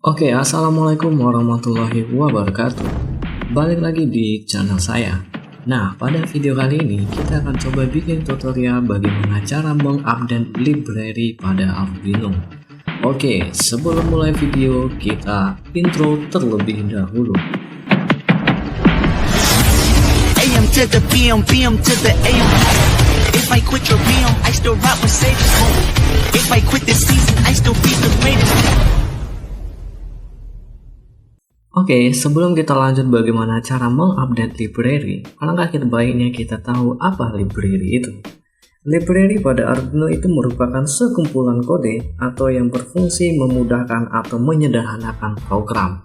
Oke, assalamualaikum warahmatullahi wabarakatuh. Balik lagi di channel saya. Nah, pada video kali ini kita akan coba bikin tutorial bagaimana cara mengupdate library pada Arduino. Oke, sebelum mulai video kita intro terlebih dahulu. AM to the PM, PM to the AM. If I quit your PM, I still rock with Sage's home. If I quit this season, I still be the greatest. Oke, sebelum kita lanjut bagaimana cara mengupdate library, alangkah baiknya kita tahu apa library itu. Library pada Arduino itu merupakan sekumpulan kode atau yang berfungsi memudahkan atau menyederhanakan program.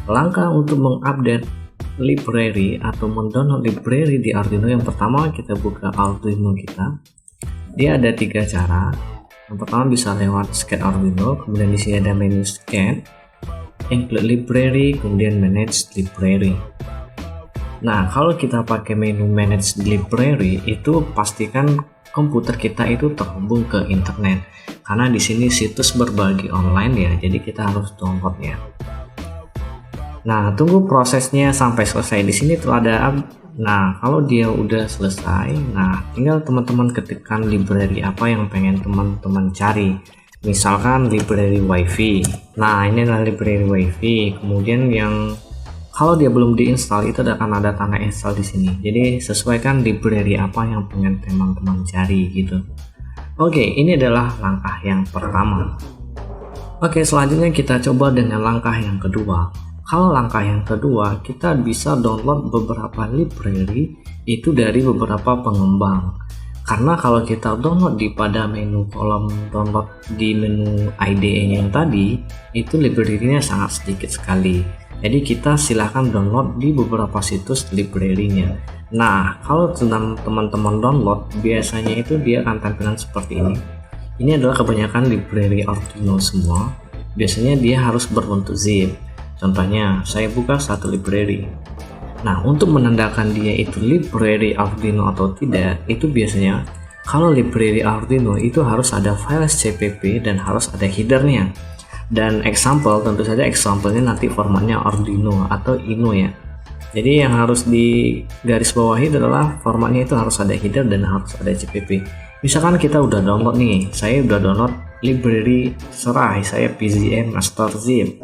Langkah untuk mengupdate library atau mendownload library di Arduino, yang pertama kita buka Arduino kita. Dia ada 3 cara. Yang pertama bisa lewat Scan Arduino, kemudian di sini ada menu Scan, Include Library, kemudian Manage Library. Nah, kalau kita pakai menu Manage Library, itu pastikan komputer kita itu terhubung ke internet, karena di sini situs berbagi online ya, jadi kita harus downloadnya. Nah, tunggu prosesnya sampai selesai. Di sini tuh ada. Nah, kalau dia udah selesai, nah tinggal teman-teman ketikkan library apa yang pengen teman-teman cari. Misalkan library WiFi. Nah, ini adalah library WiFi. Kemudian yang kalau dia belum diinstal itu akan ada tanda install di sini. Jadi sesuaikan library apa yang pengen teman-teman cari gitu. Oke, ini adalah langkah yang pertama. Oke, selanjutnya kita coba dengan langkah yang kedua. Kalau langkah yang kedua, kita bisa download beberapa library itu dari beberapa pengembang. Karena kalau kita download pada menu kolom download di menu IDE-nya yang tadi, itu library-nya sangat sedikit sekali. Jadi kita silahkan download di beberapa situs library-nya. Nah, kalau teman-teman download, biasanya itu dia akan tampilan seperti ini. Ini adalah kebanyakan library Arduino semua. Biasanya dia harus berbentuk zip. Contohnya, saya buka satu library. Nah, untuk menandakan dia itu library Arduino atau tidak, itu biasanya kalau library Arduino itu harus ada file CPP dan harus ada headernya. Dan example, tentu saja example-nya nanti formatnya Arduino atau Ino ya. Jadi yang harus di garis bawahi adalah formatnya itu harus ada header dan harus ada CPP. Misalkan kita udah download nih, saya udah download library Serai, saya PZM Master Zip.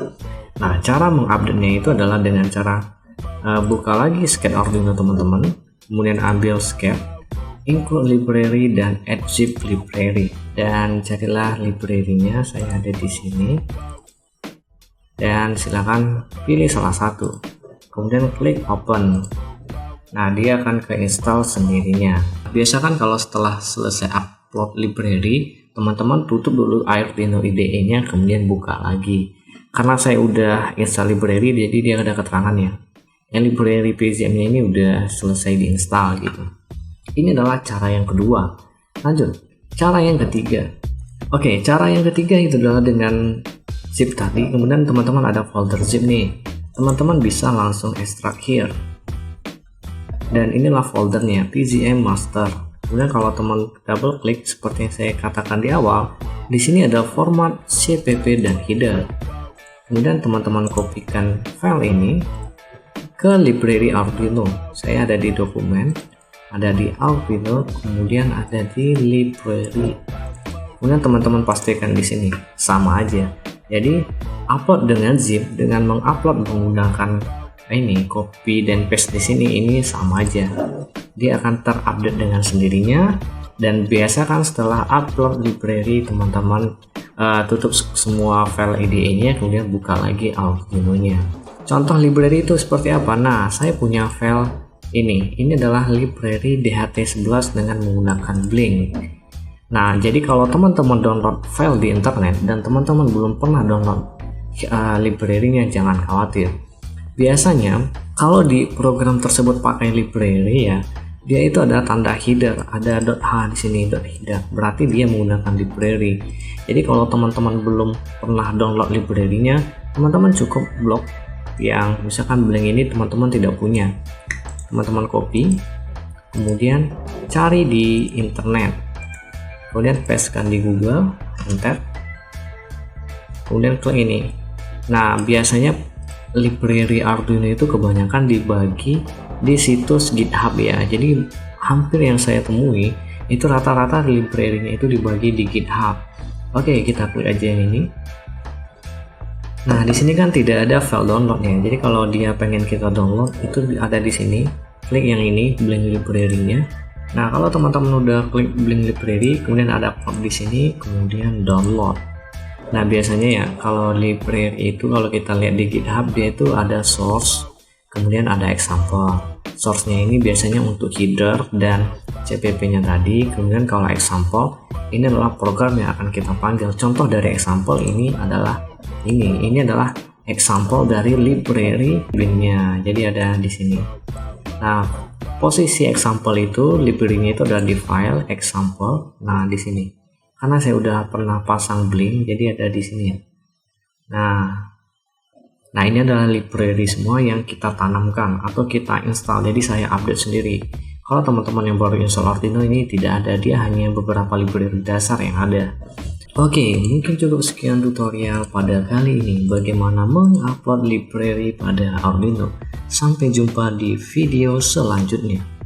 Nah, cara mengupdate-nya itu adalah dengan cara buka lagi Scan Arduino teman-teman, kemudian ambil Scan, Include Library dan Add Zip Library, dan carilah library-nya. Saya ada di sini, dan silakan pilih salah satu, kemudian klik Open. Nah, dia akan keinstall sendirinya. Biasakan kalau setelah selesai upload library, teman-teman tutup dulu Arduino IDE-nya, kemudian buka lagi. Karena saya udah install library, jadi dia ada keterangannya. Yang library PZM-nya ini udah selesai diinstal gitu. Ini adalah cara yang kedua. Lanjut, cara yang ketiga. Oke, cara yang ketiga itu adalah dengan zip tadi. Kemudian teman-teman ada folder zip nih. Teman-teman bisa langsung extract here. Dan inilah foldernya, PZM Master. Kemudian kalau teman double klik seperti yang saya katakan di awal, di sini ada format CPP dan header. Kemudian teman-teman kopikan file ini ke library Arduino. Saya ada di dokumen, ada di Arduino, kemudian ada di library. Kemudian teman-teman pastikan di sini sama aja. Jadi upload dengan zip dengan mengupload menggunakan ini copy dan paste di sini, ini sama aja. Dia akan terupdate dengan sendirinya. Dan biasakan setelah upload library teman-teman tutup semua file IDE-nya, kemudian buka lagi Arduino-nya. Contoh library itu seperti apa? Nah, saya punya file ini. Ini adalah library DHT11 dengan menggunakan Blink. Nah, jadi kalau teman-teman download file di internet dan teman-teman belum pernah download library-nya, jangan khawatir. Biasanya kalau di program tersebut pakai library ya, dia itu ada tanda header, ada .h di sini, .header. Berarti dia menggunakan library. Jadi kalau teman-teman belum pernah download library-nya, teman-teman cukup blok yang misalkan Blink ini teman-teman tidak punya. Teman-teman copy, kemudian cari di internet, kemudian pastekan di Google, enter, kemudian klik ini Nah, biasanya library Arduino itu kebanyakan dibagi di situs GitHub ya. Jadi hampir yang saya temui itu rata-rata library-nya itu dibagi di GitHub. Oke, kita klik aja yang ini. Nah, di sini kan tidak ada file downloadnya. Jadi kalau dia pengen kita download itu ada di sini. Klik yang ini, Blink library-nya. Nah, kalau teman-teman udah klik Blink library, kemudian ada pop di sini, kemudian download. Nah, biasanya ya kalau library itu kalau kita lihat di GitHub dia itu ada source, kemudian ada example. Source-nya ini biasanya untuk header dan CPP-nya tadi. Kemudian kalau example ini adalah program yang akan kita panggil. Contoh dari example ini adalah ini adalah example dari library bin-nya. Jadi ada di sini. Nah, posisi example itu library-nya itu ada di file example. Nah, di sini. Karena saya udah pernah pasang Blink, jadi ada di sini ya. Nah ini adalah library semua yang kita tanamkan atau kita install. Jadi saya update sendiri. Kalau teman-teman yang baru install Arduino ini tidak ada, dia hanya beberapa library dasar yang ada. Oke, mungkin cukup sekian tutorial pada kali ini bagaimana mengupload library pada Arduino. Sampai jumpa di video selanjutnya.